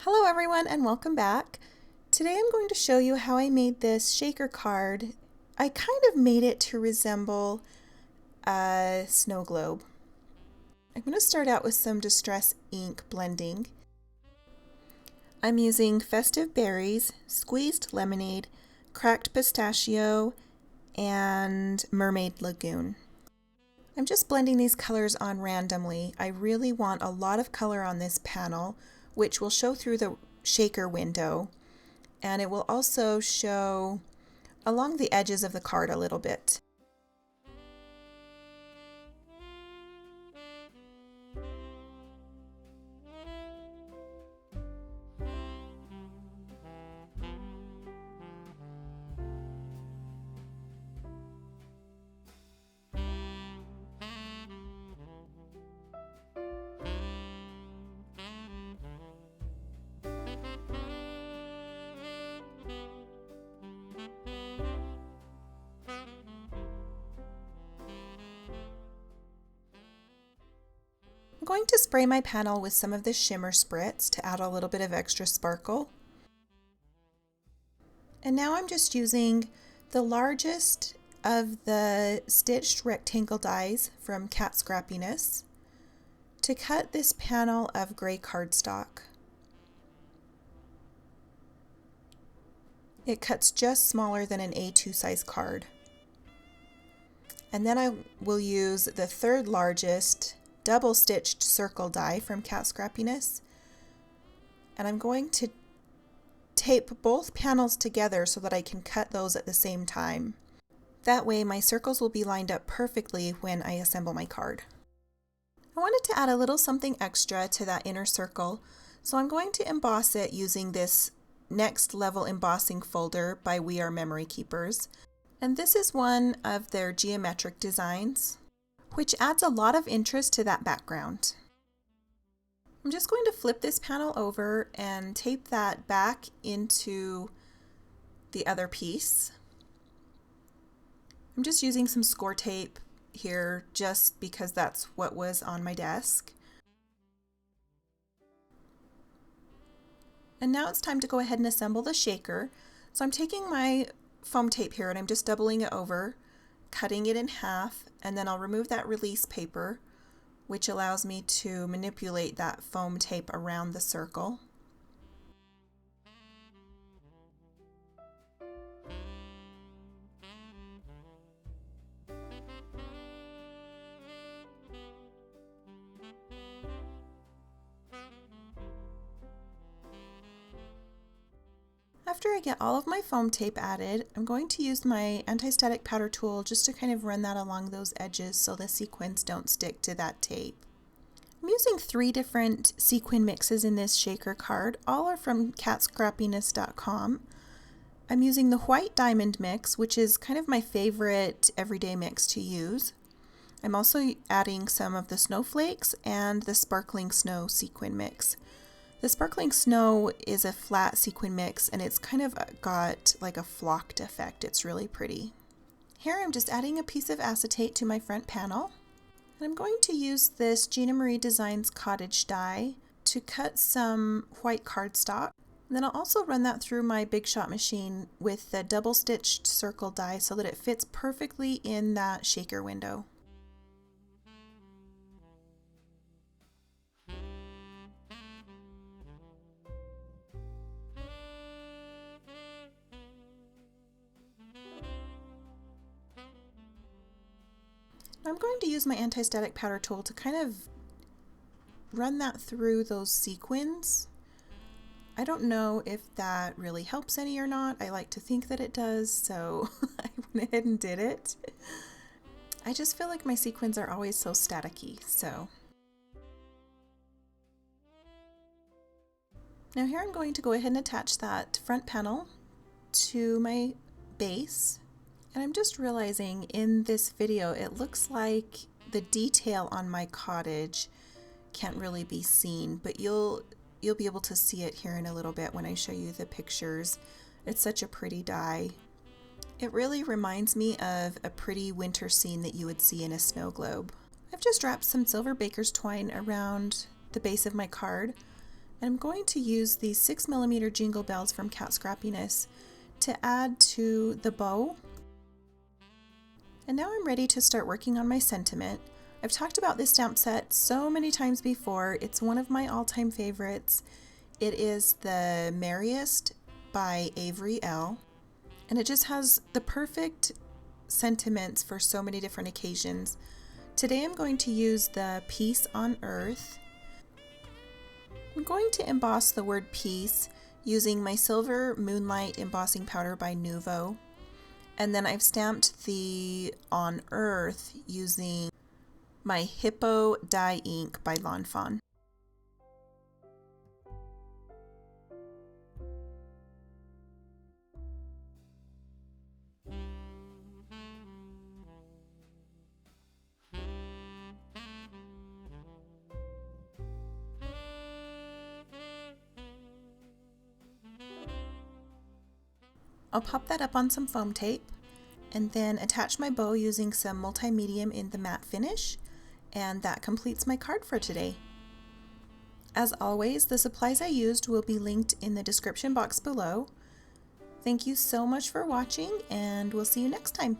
Hello everyone and welcome back. Today I'm going to show you how I made this shaker card. I kind of made it to resemble a snow globe. I'm going to start out with some Distress ink blending. I'm using Festive Berries, Squeezed Lemonade, Cracked Pistachio, and Mermaid Lagoon. I'm just blending these colors on randomly. I really want a lot of color on this panel, which will show through the shaker window, and it will also show along the edges of the card a little bit. I'm going to spray my panel with some of the shimmer spritz to add a little bit of extra sparkle. And now I'm just using the largest of the stitched rectangle dies from Cat Scrappiness to cut this panel of gray cardstock. It cuts just smaller than an A2 size card. And then I will use the third largest double stitched circle die from Cat Scrappiness, and I'm going to tape both panels together so that I can cut those at the same time. That way my circles will be lined up perfectly when I assemble my card. I wanted to add a little something extra to that inner circle, so I'm going to emboss it using this Next Level Embossing folder by We Are Memory Keepers. And this is one of their geometric designs, which adds a lot of interest to that background. I'm just going to flip this panel over and tape that back into the other piece. I'm just using some score tape here just because that's what was on my desk. And now it's time to go ahead and assemble the shaker. So I'm taking my foam tape here and I'm just doubling it over, cutting it in half, and then I'll remove that release paper, which allows me to manipulate that foam tape around the circle. After I get all of my foam tape added, I'm going to use my anti-static powder tool just to kind of run that along those edges so the sequins don't stick to that tape. I'm using 3 different sequin mixes in this shaker card. All are from catscrappiness.com. I'm using the white diamond mix, which is kind of my favorite everyday mix to use. I'm also adding some of the snowflakes and the sparkling snow sequin mix. The Sparkling Snow is a flat sequin mix and it's kind of got like a flocked effect. It's really pretty. Here I'm just adding a piece of acetate to my front panel. And I'm going to use this Gina Marie Designs cottage die to cut some white cardstock. And then I'll also run that through my Big Shot machine with the double stitched circle die so that it fits perfectly in that shaker window. I'm going to use my anti-static powder tool to kind of run that through those sequins. I don't know if that really helps any or not. I like to think that it does, so I went ahead and did it. I just feel like my sequins are always so staticky, so. Now here I'm going to go ahead and attach that front panel to my base. And I'm just realizing in this video it looks like the detail on my cottage can't really be seen, but you'll be able to see it here in a little bit when I show you the pictures. It's such a pretty die. It really reminds me of a pretty winter scene that you would see in a snow globe. I've just wrapped some silver baker's twine around the base of my card And I'm going to use these 6mm jingle bells from Cat Scrappiness to add to the bow. And now I'm ready to start working on my sentiment. I've talked about this stamp set so many times before. It's one of my all-time favorites. It is the Merriest by Avery L. And it just has the perfect sentiments for so many different occasions. Today I'm going to use the Peace on Earth. I'm going to emboss the word peace using my silver Moonlight embossing powder by Nuvo. And then I've stamped the on Earth using my Hippo dye ink by Lawn Fawn. I'll pop that up on some foam tape and then attach my bow using some multi-medium in the matte finish, and that completes my card for today. As always, the supplies I used will be linked in the description box below. Thank you so much for watching, and we'll see you next time.